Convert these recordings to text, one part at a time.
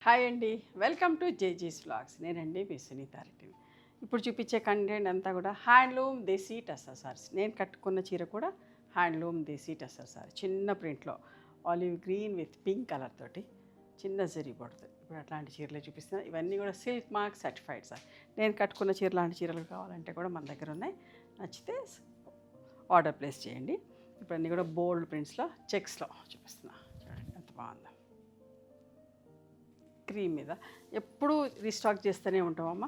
Hi అండి, welcome to జేజీస్ vlogs. నేనండి మీ సునీతారెడ్డి. ఇప్పుడు చూపించే కంటెంట్ అంతా కూడా హ్యాండ్లూమ్ దేశీ టస్సర్ సారీస్. నేను కట్టుకున్న చీర కూడా హ్యాండ్లూమ్ దేశీ టస్సర్ సారీ, చిన్న ప్రింట్లో olive green with pink colour తోటి చిన్న జరీ పడుతుంది. ఇప్పుడు అట్లాంటి చీరలే చూపిస్తున్నాను. ఇవన్నీ కూడా సిల్క్ మార్క్ సర్టిఫైడ్ సార్. నేను కట్టుకున్న చీర లాంటి చీరలు కావాలంటే కూడా మన దగ్గర ఉన్నాయి. నచ్చితే ఆర్డర్ ప్లేస్ చేయండి. ఇప్పుడు అన్నీ కూడా బోల్డ్ ప్రింట్స్లో చెక్స్లో చూపిస్తున్నా. చూడండి ఎంత బాగుందో. క్రీమ్ మీద ఎప్పుడు రీస్టాక్ చేస్తూనే ఉంటామమ్మ.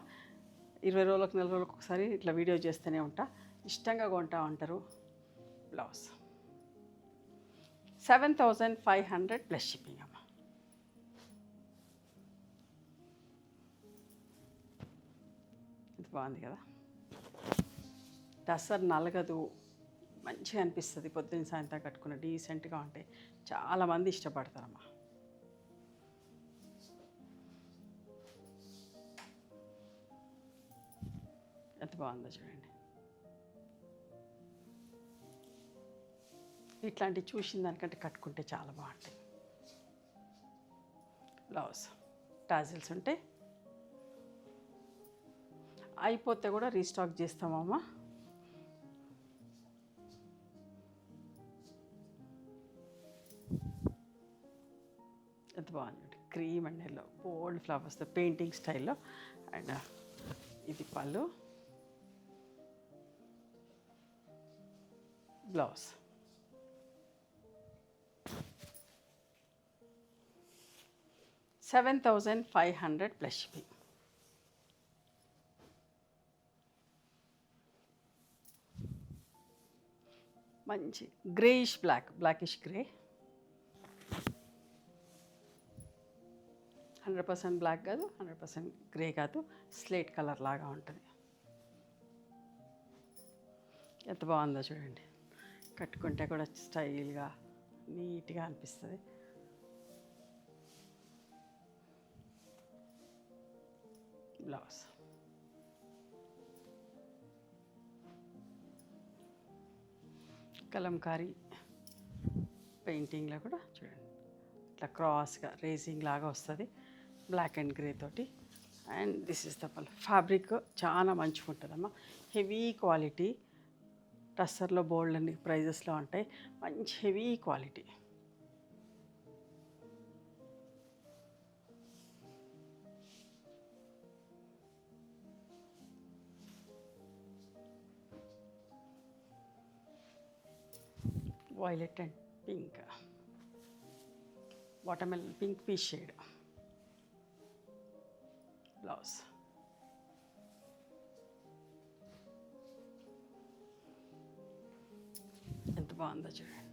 20 రోజులకు 4 రోజులకు ఒకసారి ఇట్లా వీడియో చేస్తూనే ఉంటా. ఇష్టంగా కొంటా ఉంటారు. బ్లౌజ్ 7500 ప్లస్ షిప్పింగ్ అమ్మ. ఇది బాగుంది కదా. టస్సర్ నలగదు, మంచిగా అనిపిస్తుంది. పొద్దున్న సాయంత్రం కట్టుకున్న డీసెంట్గా ఉంటాయి. చాలామంది ఇష్టపడతారమ్మా. ఎంత బాగుందో చూడండి. ఇట్లాంటివి చూసిన దానికంటే కట్టుకుంటే చాలా బాగుంటాయి. బ్లౌజ్ టాజిల్స్ ఉంటే అయిపోతే కూడా రీస్టాక్ చేస్తామమ్మా. ఎంత బాగుంది. క్రీమ్ అండ్ ఎల్లో బోల్డ్ ఫ్లవర్స్తో పెయింటింగ్ స్టైల్లో. అండ్ ఇది పళ్ళు, బ్లౌజ్ 7500 ప్లస్ షిప్పింగ్. మంచి గ్రేయిష్ బ్లాకిష్ గ్రే. 100% బ్లాక్ కాదు, 100% గ్రే కాదు, స్లేట్ కలర్ లాగా ఉంటుంది. ఎంత బాగుందో చూడండి. కట్టుకుంటే కూడా స్టైల్గా నీట్గా అనిపిస్తుంది. బ్లౌజ్ కలంకారీ పెయింటింగ్లో కూడా చూడండి ఇట్లా క్రాస్గా రేసింగ్ లాగా వస్తుంది, బ్లాక్ అండ్ గ్రే తోటి. అండ్ దిస్ ఇస్ ద పల్. ఫ్యాబ్రిక్ చాలా మంచిగా ఉంటుందమ్మా. Heavy quality. టస్సర్లో బోల్డ్ అన్ని ప్రైజెస్లో ఉంటాయి. మంచి heavy quality. Violet and pink, watermelon pink peach shade. Blouse ఎంత బాగుందో చూడండి.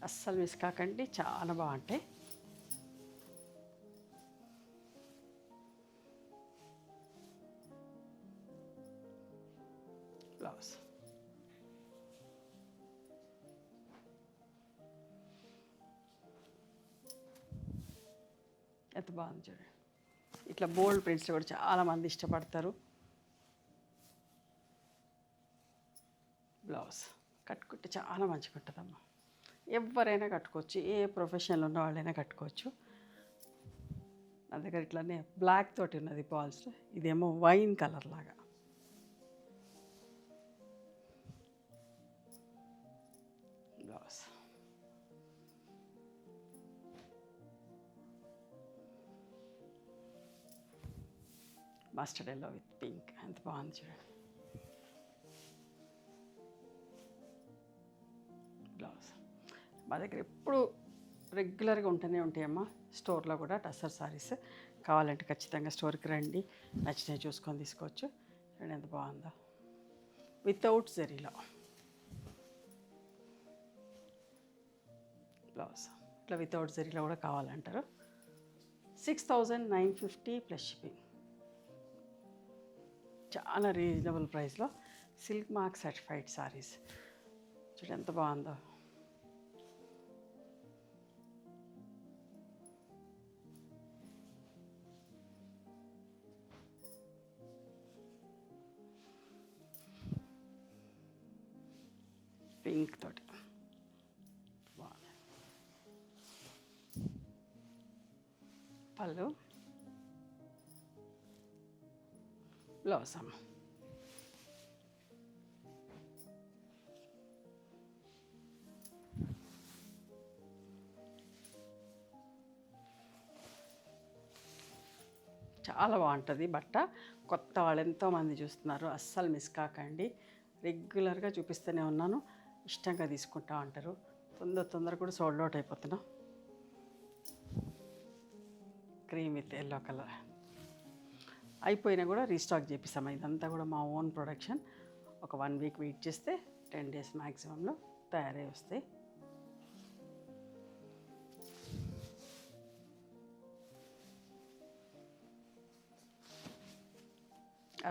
అస్సలు మిస్ కాకండి, చాలా బాగుంటాయి. బ్లౌజ్ ఎంత బాగుంది చూడండి. ఇట్లా బోల్డ్ ప్రింట్స్ కూడా చాలామంది ఇష్టపడతారు. బ్లౌజ్ కట్టుకుంటే చాలా మంచిగా ఉంటుందమ్మా. ఎవరైనా కట్టుకోవచ్చు, ఏ ప్రొఫెషనల్ ఉన్న వాళ్ళైనా కట్టుకోవచ్చు. నా దగ్గర ఇట్లానే బ్లాక్ తోటి ఉన్నది బాల్స్. ఇదేమో వైన్ కలర్ లాగా. Blouse mustard yellow with pink. ఎంత బాగుంది చూడండి. బ్లౌజ్ మా దగ్గర ఎప్పుడు రెగ్యులర్గా ఉంటూనే ఉంటాయమ్మా. స్టోర్లో కూడా టస్సర్ సారీస్ కావాలంటే ఖచ్చితంగా స్టోర్కి రండి. నచ్చినవి చూసుకొని తీసుకోవచ్చు. చూడండి ఎంత బాగుందో. వితౌట్ జరీలో బ్లౌజ్. ఇట్లా వితౌట్ జరీలో కూడా కావాలంటారు. 6950 ప్లస్ షిప్పింగ్. చాలా రీజనబుల్ ప్రైస్లో సిల్క్ మార్క్ సర్టిఫైడ్ సారీస్. చూడండి ఎంత బాగుందో. పింక్ తోటి బాగుంది. పళ్ళు, బ్లౌజ్ అమ్మ. చాలా బాగుంటుంది బట్ట. కొత్త వాళ్ళు ఎంతోమంది చూస్తున్నారు, అస్సలు మిస్ కాకండి. రెగ్యులర్గా చూపిస్తూనే ఉన్నాను, ఇష్టంగా తీసుకుంటా ఉంటారు. తొందర కూడా సోల్డ్ అవుట్ అయిపోతున్నాం. క్రీమ్ విత్ ఎల్లో కలర్ అయిపోయినా కూడా రీస్టాక్ చేపిస్తాము. ఇదంతా కూడా మా ఓన్ ప్రొడక్షన్. ఒక 1 వీక్ వెయిట్ చేస్తే 10 డేస్ మ్యాక్సిమంలో తయారై వస్తాయి.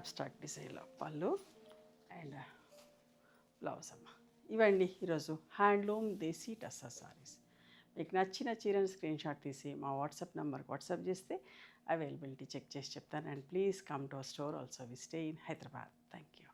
అబ్స్ట్రాక్ట్ డిజైన్లో పళ్ళు అండ్ బ్లౌజ్ అమ్మ. ఇవండి ఈరోజు హ్యాండ్లూమ్ దేశీ టస్సర్ సారీస్. మీకు నచ్చిన చీరను స్క్రీన్ షాట్ తీసి మా వాట్సాప్ నెంబర్కి వాట్సాప్ చేస్తే అవైలబిలిటీ చెక్ చేసి చెప్తాను. And please come to our store also. We stay in Hyderabad. Thank you.